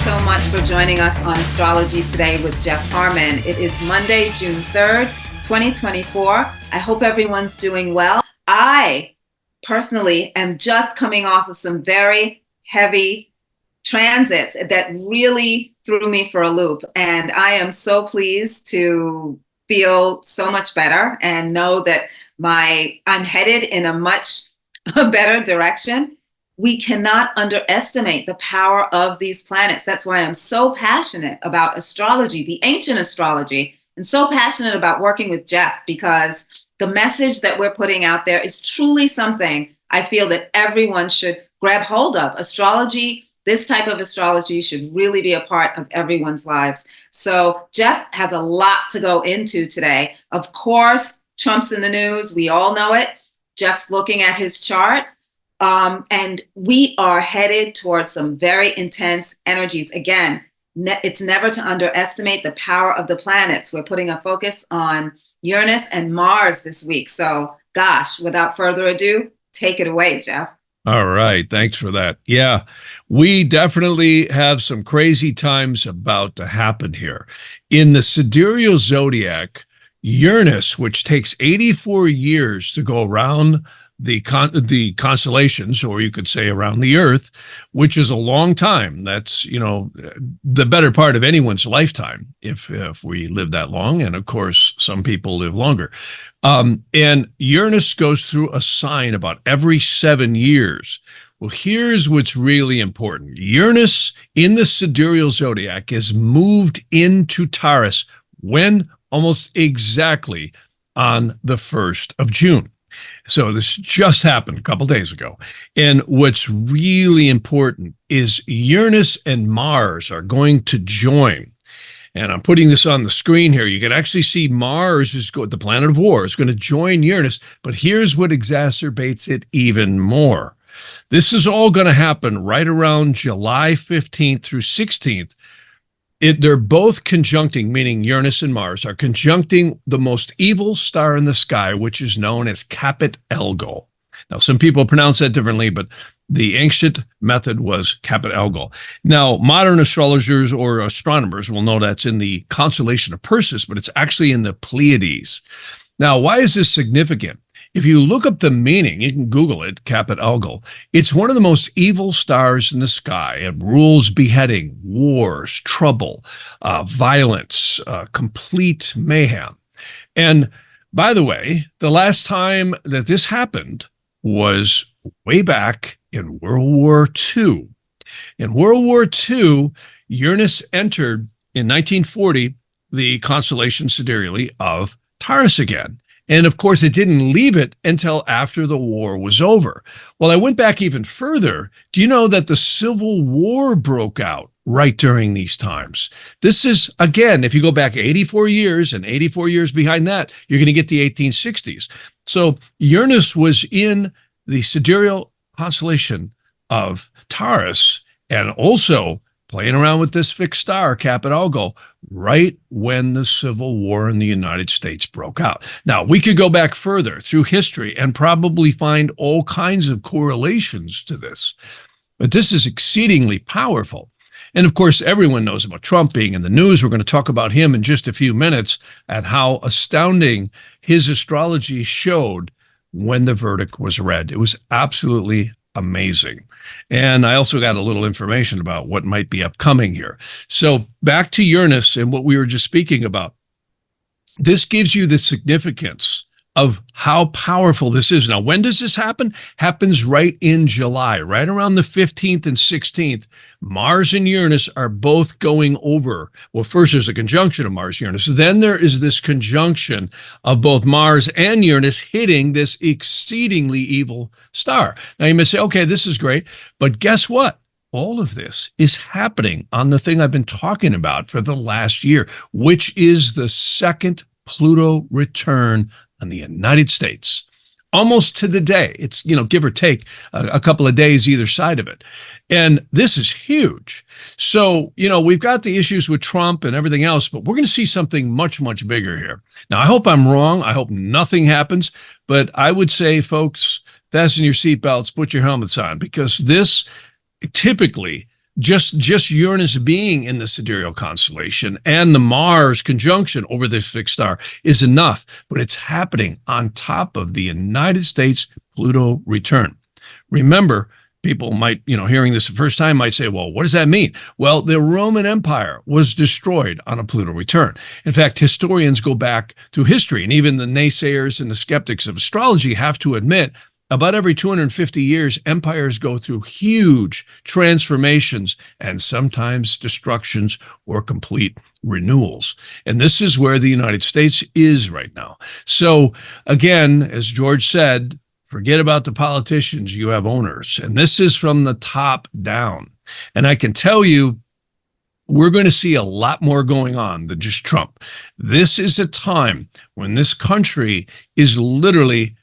so much for joining us on Astrology Today with Jeff Harman. It is Monday, June 3rd, 2024. I hope everyone's doing well. I personally am just coming off of some very heavy transits that really threw me for a loop. And I am so pleased to feel so much better and know that I'm headed in a much better direction. We cannot underestimate the power of these planets. That's why I'm so passionate about astrology, the ancient astrology, and so passionate about working with Jeff, because the message that we're putting out there is truly something I feel that everyone should grab hold of. Astrology, this type of astrology, should really be a part of everyone's lives. So Jeff has a lot to go into today. Of course, Trump's in the news. We all know it. Jeff's looking at his chart. And we are headed towards some very intense energies. Again, it's never to underestimate the power of the planets. We're putting a focus on Uranus and Mars this week. So, gosh, without further ado, take it away, Jeff. All right. Thanks for that. Yeah, we definitely have some crazy times about to happen here. In the sidereal zodiac, Uranus, which takes 84 years to go around the constellations, or you could say around the Earth, which is a long time. That's, the better part of anyone's lifetime, if we live that long. And of course, some people live longer. And Uranus goes through a sign about every 7 years. Well, here's what's really important. Uranus in the sidereal zodiac is moved into Taurus when? Almost exactly on the 1st of June. So this just happened a couple days ago. And what's really important is Uranus and Mars are going to join. And I'm putting this on the screen here. You can actually see Mars, the planet of war, is going to join Uranus. But here's what exacerbates it even more. This is all going to happen right around July 15th through 16th. They're both conjuncting, meaning Uranus and Mars are conjuncting the most evil star in the sky, which is known as Caput Algol. Now, some people pronounce that differently, but the ancient method was Caput Algol. Now, modern astrologers or astronomers will know that's in the constellation of Perseus, but it's actually in the Pleiades. Now, why is this significant? If you look up the meaning, you can Google it, Caput Algol. It's one of the most evil stars in the sky. It rules beheading, wars, trouble, violence, complete mayhem. And by the way, the last time that this happened was way back in World War II. In World War II, Uranus entered in 1940 the constellation sidereally of Taurus again. And of course, it didn't leave it until after the war was over. Well, I went back even further. Do you know that the Civil War broke out right during these times? This is, again, if you go back 84 years and 84 years behind that, you're going to get the 1860s. So Uranus was in the sidereal constellation of Taurus and also playing around with this fixed star, Caput Algol, right when the Civil War in the United States broke out. Now, we could go back further through history and probably find all kinds of correlations to this. But this is exceedingly powerful. And of course, everyone knows about Trump being in the news. We're going to talk about him in just a few minutes and how astounding his astrology showed when the verdict was read. It was absolutely amazing. And I also got a little information about what might be upcoming here. So back to Uranus and what we were just speaking about. This gives you the significance of how powerful this is. Now, when does this happen? Happens right in July, right around the 15th and 16th. Mars and Uranus are both going over. Well, first there's a conjunction of Mars, Uranus. Then there is this conjunction of both Mars and Uranus hitting this exceedingly evil star. Now you may say, okay, this is great, but guess what? All of this is happening on the thing I've been talking about for the last year, which is the second Pluto return on the United States, almost to the day. It's, give or take a couple of days either side of it. And this is huge. So, we've got the issues with Trump and everything else, but we're going to see something much, much bigger here. Now, I hope I'm wrong. I hope nothing happens, but I would say, folks, fasten your seatbelts, put your helmets on, because this typically Just Uranus being in the sidereal constellation and the Mars conjunction over this fixed star is enough, but it's happening on top of the United States Pluto return. Remember, people might, hearing this the first time might say, well, what does that mean? Well, the Roman Empire was destroyed on a Pluto return. In fact, historians go back through history, and even the naysayers and the skeptics of astrology have to admit about every 250 years, empires go through huge transformations and sometimes destructions or complete renewals. And this is where the United States is right now. So again, as George said, forget about the politicians, you have owners. And this is from the top down. And I can tell you, we're going to see a lot more going on than just Trump. This is a time when this country is literally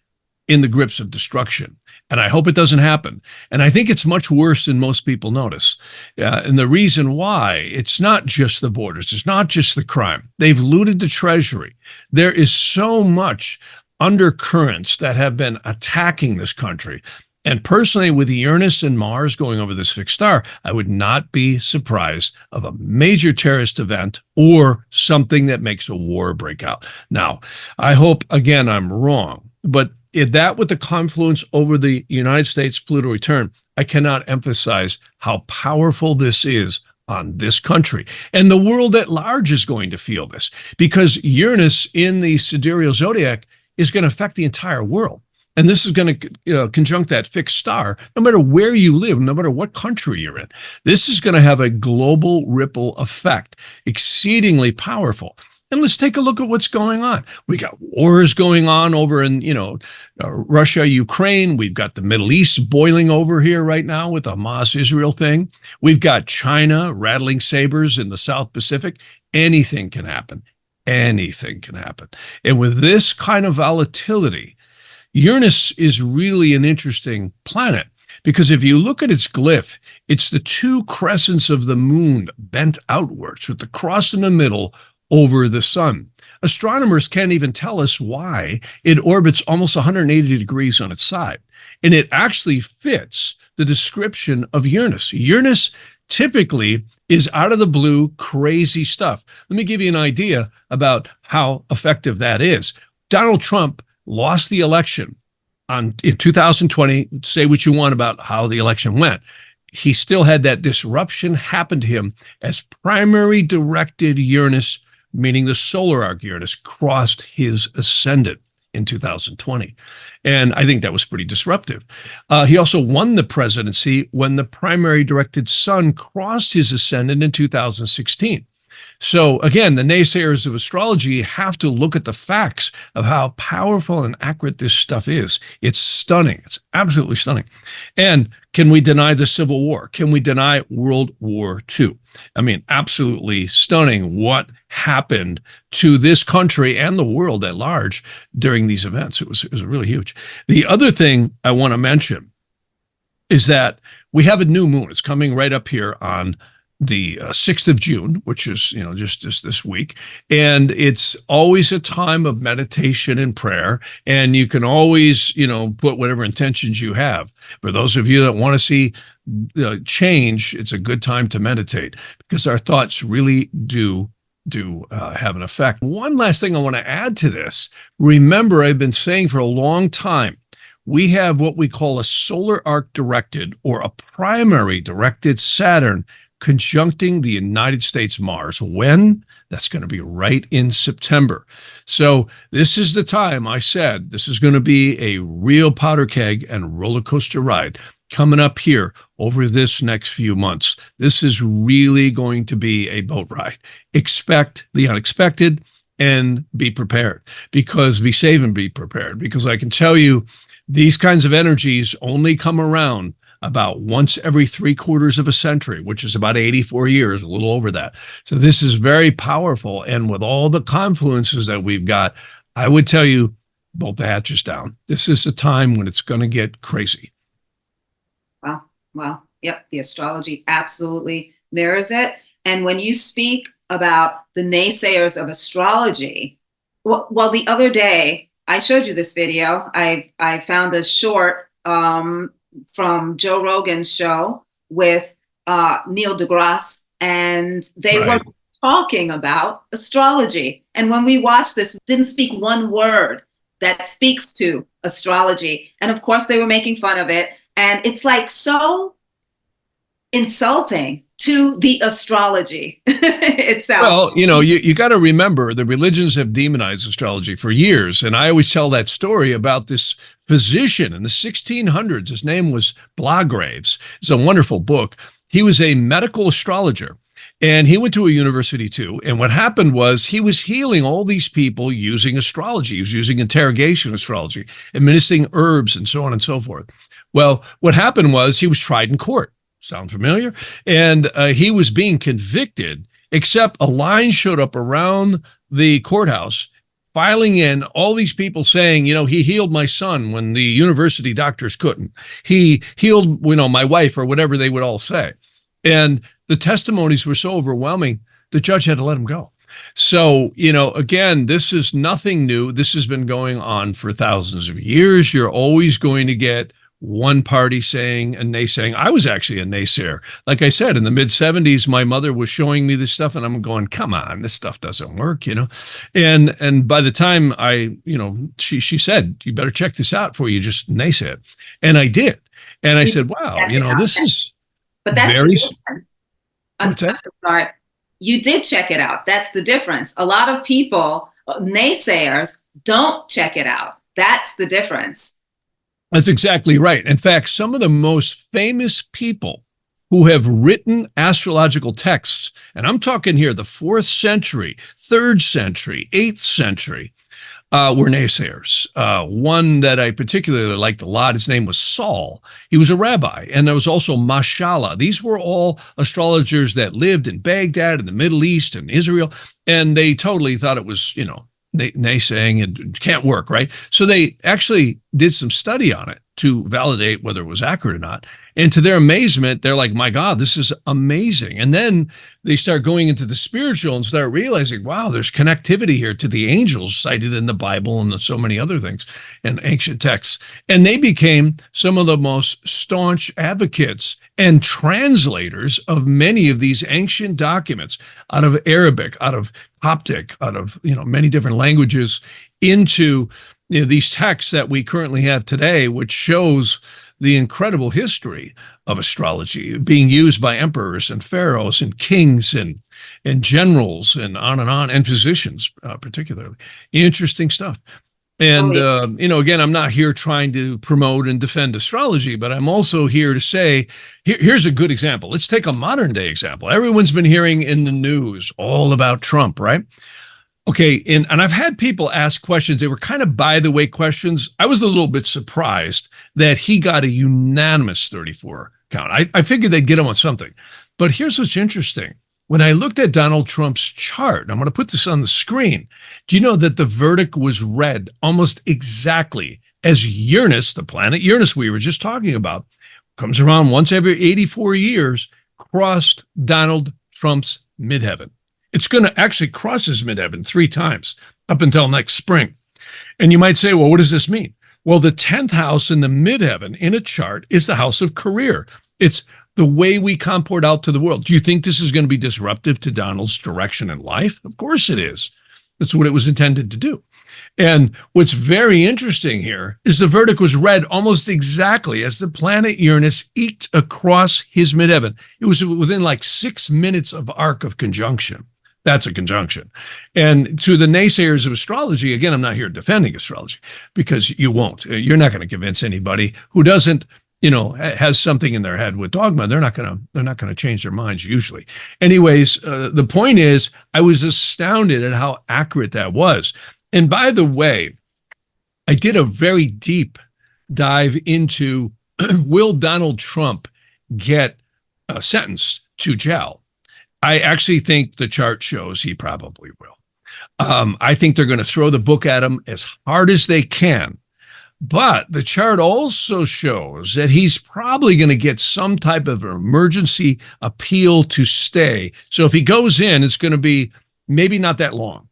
in the grips of destruction. And I hope it doesn't happen. And I think it's much worse than most people notice. And the reason why, it's not just the borders, it's not just the crime. They've looted the treasury. There is so much undercurrents that have been attacking this country. And personally, with Uranus and Mars going over this fixed star, I would not be surprised of a major terrorist event or something that makes a war break out. Now, I hope, again, I'm wrong, but that with the confluence over the United States Pluto return, I cannot emphasize how powerful this is on this country. And the world at large is going to feel this because Uranus in the sidereal zodiac is going to affect the entire world. And this is going to conjunct that fixed star, no matter where you live, no matter what country you're in. This is going to have a global ripple effect, exceedingly powerful. And let's take a look at what's going on. We got wars going on over in, Russia, Ukraine. We've got the Middle East boiling over here right now with the Hamas-Israel thing. We've got China rattling sabers in the South Pacific. Anything can happen. Anything can happen. And with this kind of volatility, Uranus is really an interesting planet because if you look at its glyph, it's the two crescents of the moon bent outwards with the cross in the middle over the sun. Astronomers can't even tell us why it orbits almost 180 degrees on its side. And it actually fits the description of Uranus. Uranus typically is out of the blue, crazy stuff. Let me give you an idea about how effective that is. Donald Trump lost the election in 2020. Say what you want about how the election went. He still had that disruption happen to him as primary directed Uranus, meaning the solar arc Uranus, crossed his ascendant in 2020. And I think that was pretty disruptive. He also won the presidency when the primary directed sun crossed his ascendant in 2016. So again, the naysayers of astrology have to look at the facts of how powerful and accurate this stuff is. It's stunning. It's absolutely stunning. And can we deny the Civil War? Can we deny World War II? I mean, absolutely stunning what happened to this country and the world at large during these events. It was really huge. The other thing I want to mention is that we have a new moon. It's coming right up here on the 6th of June, which is, just this week. And it's always a time of meditation and prayer. And you can always, put whatever intentions you have. For those of you that want to see change, it's a good time to meditate because our thoughts really do have an effect. One last thing I want to add to this. Remember, I've been saying for a long time, we have what we call a solar arc directed or a primary directed Saturn conjuncting the United States Mars. When? That's going to be right in September. So this is the time I said this is going to be a real powder keg and roller coaster ride coming up here over this next few months. This is really going to be a boat ride. Expect the unexpected and be prepared be safe and be prepared because I can tell you these kinds of energies only come around about once every 3/4 of a century, which is about 84 years, a little over that. So this is very powerful. And with all the confluences that we've got, I would tell you, bolt the hatches down. This is a time when it's going to get crazy. Well, yep. The astrology absolutely mirrors it. And when you speak about the naysayers of astrology, well, the other day, I showed you this video. I found a short, from Joe Rogan's show with Neil deGrasse, and they were Right. talking about astrology. And when we watched this, didn't speak one word that speaks to astrology. And of course, they were making fun of it. And it's like so insulting to the astrology itself. Well, you got to remember the religions have demonized astrology for years. And I always tell that story about this physician in the 1600s. His name was Blagraves. It's a wonderful book. He was a medical astrologer. And he went to a university too. And what happened was he was healing all these people using astrology. He was using interrogation astrology, administering herbs and so on and so forth. Well, what happened was he was tried in court. Sound familiar? And he was being convicted, except a line showed up around the courthouse, filing in all these people saying, he healed my son when the university doctors couldn't. He healed, my wife, or whatever they would all say. And the testimonies were so overwhelming, the judge had to let him go. So, again, this is nothing new. This has been going on for thousands of years. You're always going to get one party saying and naysaying. I was actually a naysayer. Like I said, in the mid 70s, my mother was showing me this stuff and I'm going, come on, this stuff doesn't work, And by the time she said, you better check this out before you just naysay it. And I did. And I said, wow, this is very... What's that? Sorry. You did check it out. That's the difference. A lot of people, naysayers, don't check it out. That's the difference. That's exactly right. In fact, some of the most famous people who have written astrological texts, and I'm talking here the 4th century, 3rd century, 8th century, were naysayers. One that I particularly liked a lot, his name was Saul. He was a rabbi, and there was also Mashallah. These were all astrologers that lived in Baghdad, in the Middle East, and Israel, and they totally thought it was, naysaying and can't work, right? So they actually did some study on it to validate whether it was accurate or not. And to their amazement, they're like, my God, this is amazing. And then they start going into the spiritual and start realizing, wow, there's connectivity here to the angels cited in the Bible and so many other things and ancient texts. And they became some of the most staunch advocates and translators of many of these ancient documents out of Arabic, out of Coptic, out of many different languages into these texts that we currently have today, which shows the incredible history of astrology being used by emperors and pharaohs and kings and generals and on, and physicians, particularly. Interesting stuff. And, again, I'm not here trying to promote and defend astrology, but I'm also here to say, here's a good example. Let's take a modern day example. Everyone's been hearing in the news all about Trump, right? Okay, and I've had people ask questions. They were kind of by the way questions. I was a little bit surprised that he got a unanimous 34 count. I figured they'd get him on something. But here's what's interesting. When I looked at Donald Trump's chart, I'm going to put this on the screen. Do you know that the verdict was read almost exactly as Uranus, the planet Uranus we were just talking about, comes around once every 84 years, crossed Donald Trump's midheaven. It's going to actually cross his midheaven 3 times up until next spring. And you might say, well, what does this mean? Well, the 10th house in the midheaven in a chart is the house of career. It's the way we comport out to the world. Do you think this is going to be disruptive to Donald's direction in life? Of course it is. That's what it was intended to do. And what's very interesting here is the verdict was read almost exactly as the planet Uranus eked across his midheaven. It was within like 6 minutes of arc of conjunction. That's a conjunction. And to the naysayers of astrology, again, I'm not here defending astrology because you won't. You're not going to convince anybody who doesn't, has something in their head with dogma. They're not going to change their minds usually. Anyways, the point is, I was astounded at how accurate that was. And by the way, I did a very deep dive into will Donald Trump get sentenced to jail? I actually think the chart shows he probably will. I think they're going to throw the book at him as hard as they can. But the chart also shows that he's probably going to get some type of emergency appeal to stay. So if he goes in, it's going to be maybe not that long.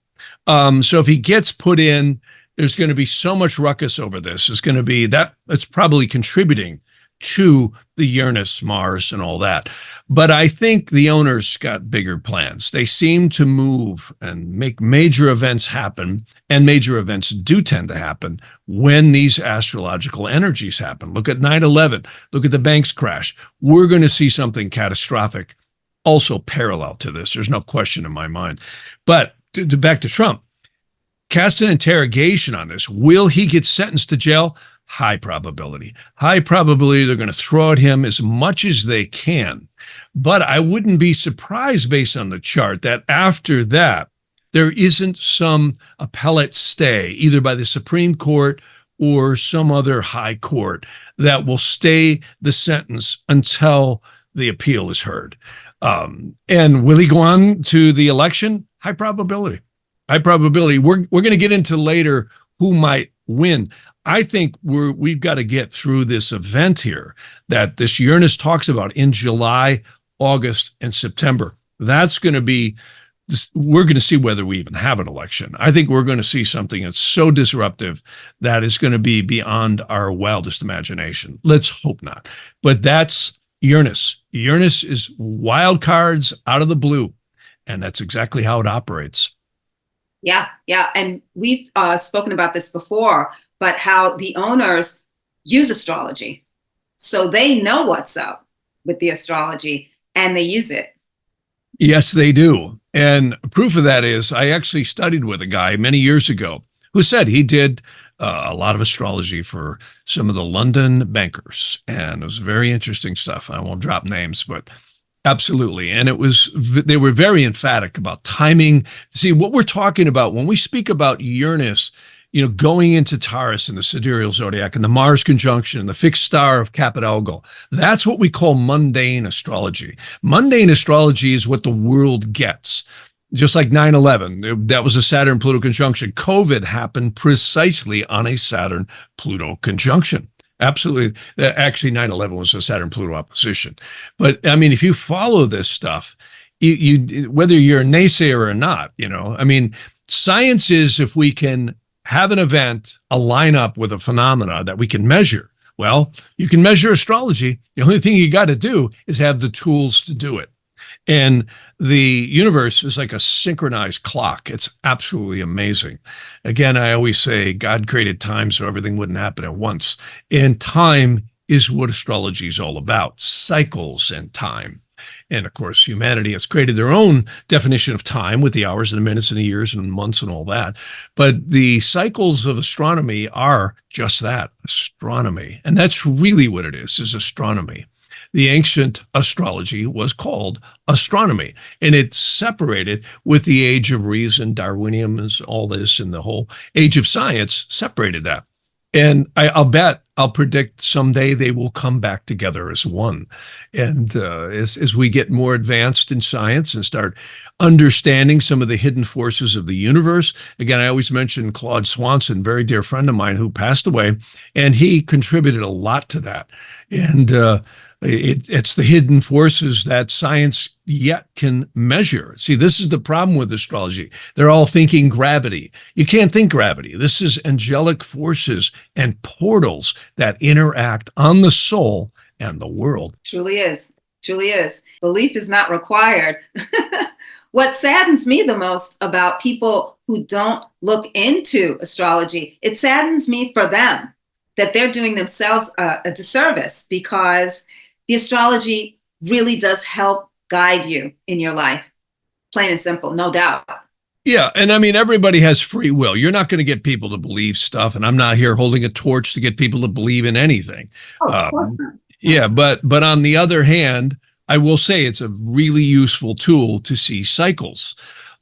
So if he gets put in, there's going to be so much ruckus over this. It's going to be that it's probably contributing to the Uranus, Mars, and all that. But I think the owners got bigger plans. They seem to move and make major events happen, and major events do tend to happen when these astrological energies happen. Look at 9/11. Look at the banks crash. We're going to see something catastrophic also parallel to this. There's no question in my mind. But back to Trump. Cast an interrogation on this. Will he get sentenced to jail? High probability. High probability they're going to throw at him as much as they can. But I wouldn't be surprised based on the chart that after that, there isn't some appellate stay, either by the Supreme Court or some other high court, that will stay the sentence until the appeal is heard. And will he go on to the election? High probability. High probability. We're going to get into later who might win. I think we've got to get through this event here that this Uranus talks about in July, August, and September. That's going to be, we're going to see whether we even have an election. I think we're going to see something that's so disruptive that is going to be beyond our wildest imagination. Let's hope not. But that's Uranus. Uranus is wild cards out of the blue, and that's exactly how it operates. Yeah. And we've spoken about this before, but how the owners use astrology. So they know what's up with the astrology and they use it. Yes, they do. And proof of that is I actually studied with a guy many years ago who said he did a lot of astrology for some of the London bankers. And it was very interesting stuff. I won't drop names, but absolutely. And they were very emphatic about timing. See, what we're talking about when we speak about Uranus, going into Taurus in the sidereal zodiac and the Mars conjunction and the fixed star of Kappa Algol, that's what we call mundane astrology. Mundane astrology is what the world gets. Just like 9/11, that was a Saturn-Pluto conjunction. COVID happened precisely on a Saturn-Pluto conjunction. Absolutely. Actually, 9/11 was a Saturn-Pluto opposition. But I mean, if you follow this stuff, you whether you're a naysayer or not, science is if we can have an event align up with a phenomena that we can measure. Well, you can measure astrology. The only thing you got to do is have the tools to do it. And the universe is like a synchronized clock. It's absolutely amazing. Again, I always say God created time so everything wouldn't happen at once. And time is what astrology is all about, cycles and time. And of course, humanity has created their own definition of time with the hours and the minutes and the years and months and all that. But the cycles of astronomy are just that, astronomy. And that's really what it is astronomy. The ancient astrology was called astronomy, and it separated with the age of reason, Darwinian, all this, and the whole age of science separated that. And I'll predict someday they will come back together as one. And as we get more advanced in science and start understanding some of the hidden forces of the universe, again, I always mention Claude Swanson, very dear friend of mine who passed away, and he contributed a lot to that. And it's the hidden forces that science yet can measure. See, this is the problem with astrology. They're all thinking gravity. You can't think gravity. This is angelic forces and portals that interact on the soul and the world. Truly is. Truly is. Belief is not required. What saddens me the most about people who don't look into astrology, it saddens me for them that they're doing themselves a disservice, because the astrology really does help guide you in your life. Plain and simple, no doubt. Yeah. And I mean, everybody has free will. You're not going to get people to believe stuff. And I'm not here holding a torch to get people to believe in anything. Of course not. Yeah. But on the other hand, I will say it's a really useful tool to see cycles.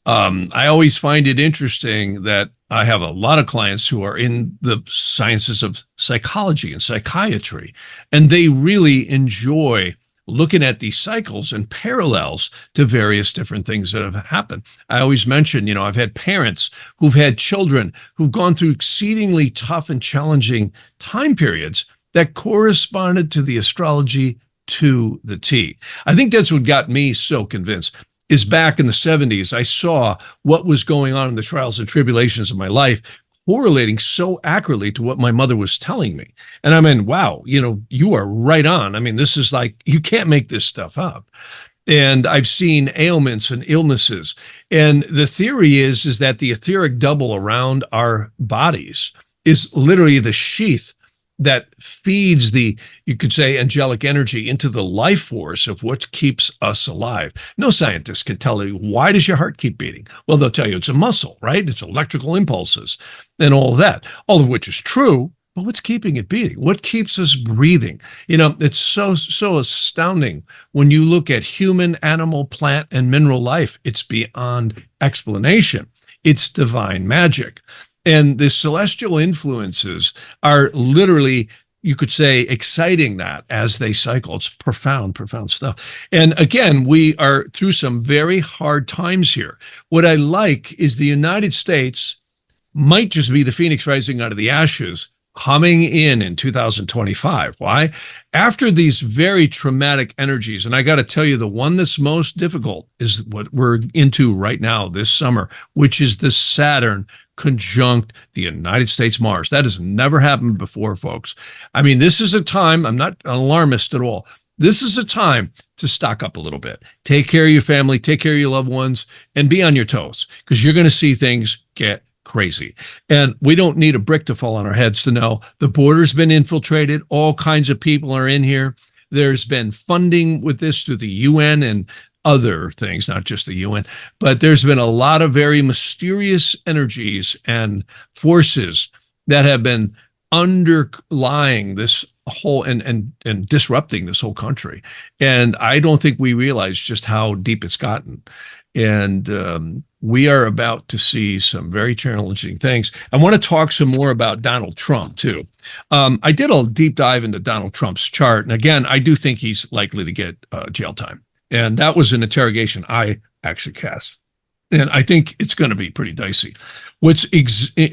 I always find it interesting that I have a lot of clients who are in the sciences of psychology and psychiatry, and they really enjoy looking at these cycles and parallels to various different things that have happened. I always mention, I've had parents who've had children who've gone through exceedingly tough and challenging time periods that corresponded to the astrology to the T. I think that's what got me so convinced. Is back in the 70s, I saw what was going on in the trials and tribulations of my life correlating so accurately to what my mother was telling me. And I mean, wow, you are right on. I mean, this is like, you can't make this stuff up. And I've seen ailments and illnesses. And the theory is that the etheric double around our bodies is literally the sheath that feeds the, you could say, angelic energy into the life force of what keeps us alive. No scientist can tell you, why does your heart keep beating? Well, they'll tell you it's a muscle, right? It's electrical impulses and all of that, all of which is true. But what's keeping it beating? What keeps us breathing? It's so astounding when you look at human, animal, plant, and mineral life. It's beyond explanation. It's divine magic. And the celestial influences are literally, you could say, exciting that as they cycle. It's profound, profound stuff. And again, we are through some very hard times here. What I like is the United States might just be the phoenix rising out of the ashes, coming in 2025. Why? After these very traumatic energies, and I got to tell you, the one that's most difficult is what we're into right now this summer, which is the Saturn conjunct the United States Mars. That has never happened before, folks. I mean, this is a time, I'm not an alarmist at all. This is a time to stock up a little bit. Take care of your family, take care of your loved ones, and be on your toes, because you're going to see things get crazy. And we don't need a brick to fall on our heads to know the border's been infiltrated. All kinds of people are in here. There's been funding with this through the UN and other things, not just the UN, but there's been a lot of very mysterious energies and forces that have been underlying this whole and disrupting this whole country. And I don't think we realize just how deep it's gotten. And we are about to see some very challenging things. I want to talk some more about Donald Trump, too. I did a deep dive into Donald Trump's chart. And again, I do think he's likely to get jail time. And that was an interrogation I actually cast. And I think it's going to be pretty dicey. What's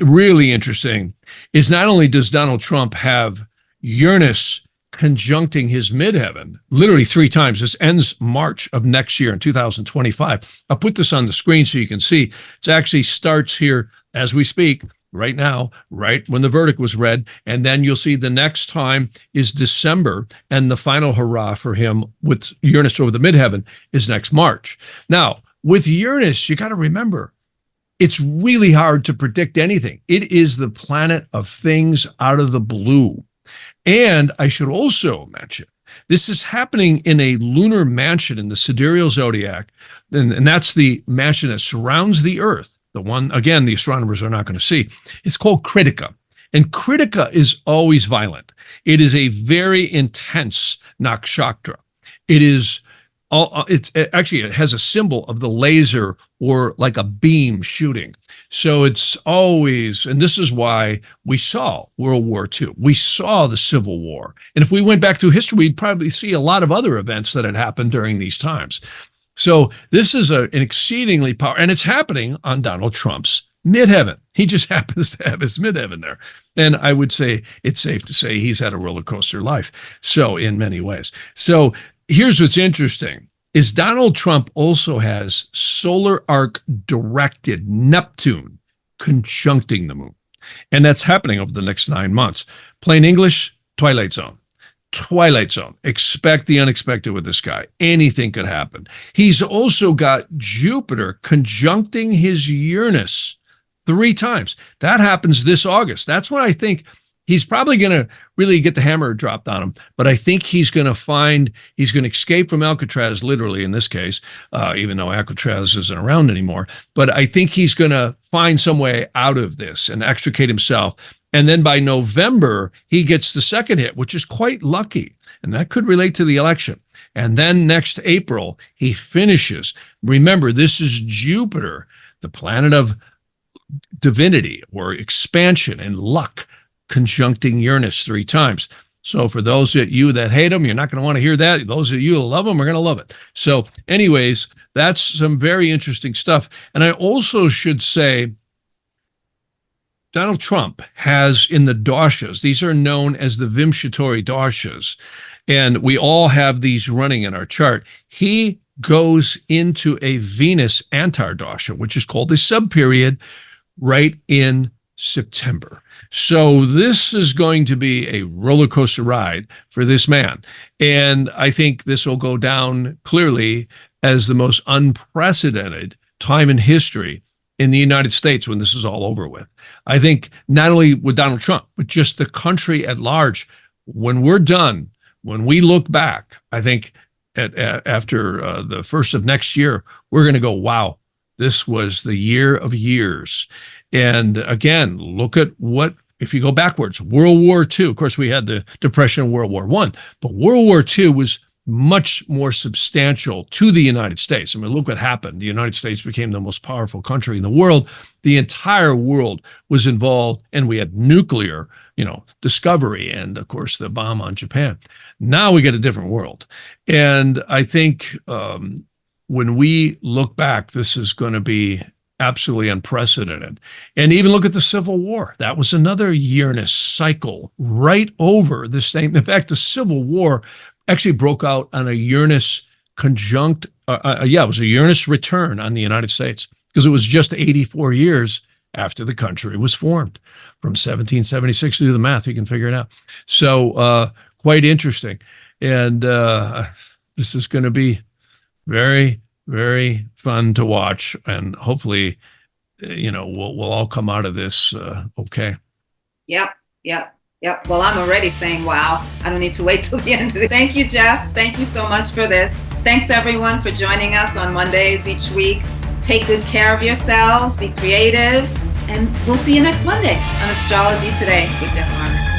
really interesting is not only does Donald Trump have Uranus conjuncting his midheaven literally 3 times. This ends March of next year in 2025. I'll put this on the screen so you can see. It actually starts here as we speak right now, right when the verdict was read. And then you'll see the next time is December, and the final hurrah for him with Uranus over the midheaven is next March. Now, with Uranus, you got to remember, it's really hard to predict anything. It is the planet of things out of the blue. And I should also mention, this is happening in a lunar mansion in the sidereal zodiac, and that's the mansion that surrounds the Earth. The one, again, the astronomers are not going to see. It's called Critica. And Critica is always violent. It is a very intense nakshatra. It is it has a symbol of the laser or like a beam shooting. So it's always, and this is why we saw World War II. We saw the Civil War. And if we went back through history, we'd probably see a lot of other events that had happened during these times. So this is an exceedingly powerful, and it's happening on Donald Trump's midheaven. He just happens to have his midheaven there. And I would say it's safe to say he's had a roller coaster life. So in many ways. So here's what's interesting is Donald Trump also has solar arc directed Neptune conjuncting the moon. And that's happening over the next 9 months. Plain English, Twilight Zone. Twilight Zone. Expect the unexpected with this guy. Anything could happen. He's also got Jupiter conjuncting his Uranus 3 times. That happens this August. That's when I think he's probably going to really get the hammer dropped on him. But I think he's going to escape from Alcatraz, literally in this case, even though Alcatraz isn't around anymore. But I think he's going to find some way out of this and extricate himself. And then by November, he gets the second hit, which is quite lucky. And that could relate to the election. And then next April, he finishes. Remember, this is Jupiter, the planet of divinity or expansion and luck, conjuncting Uranus 3 times. So for those of you that hate him, you're not going to want to hear that. Those of you who love him are going to love it. So anyways, that's some very interesting stuff. And I also should say, Donald Trump has in the doshas, these are known as the Vimshatori doshas, and we all have these running in our chart. He goes into a Venus antar dosha, which is called the subperiod, right in September. So this is going to be a roller coaster ride for this man. And I think this will go down clearly as the most unprecedented time in history in the United States when this is all over with. I think not only with Donald Trump, but just the country at large. When we're done, when we look back, I think after the first of next year, we're going to go, wow, this was the year of years. And again, look at what, if you go backwards, World War II, of course, we had the Depression and World War I, but World War II was much more substantial to the United States. I mean, look what happened. The United States became the most powerful country in the world. The entire world was involved, and we had nuclear, discovery, and of course, the bomb on Japan. Now we get a different world. And I think when we look back, this is going to be absolutely unprecedented. And even look at the Civil War. That was another Uranus cycle right over the same. In fact, the Civil War actually broke out on a Uranus conjunct. It was a Uranus return on the United States, because it was just 84 years after the country was formed, from 1776. Do the math, you can figure it out. So quite interesting. And this is going to be very, very fun to watch. And hopefully, we'll all come out of this okay. Yep. Well, I'm already saying, wow, I don't need to wait till the end of it. Thank you, Jeff. Thank you so much for this. Thanks, everyone, for joining us on Mondays each week. Take good care of yourselves, be creative, and we'll see you next Monday on Astrology Today with Jeff Harman.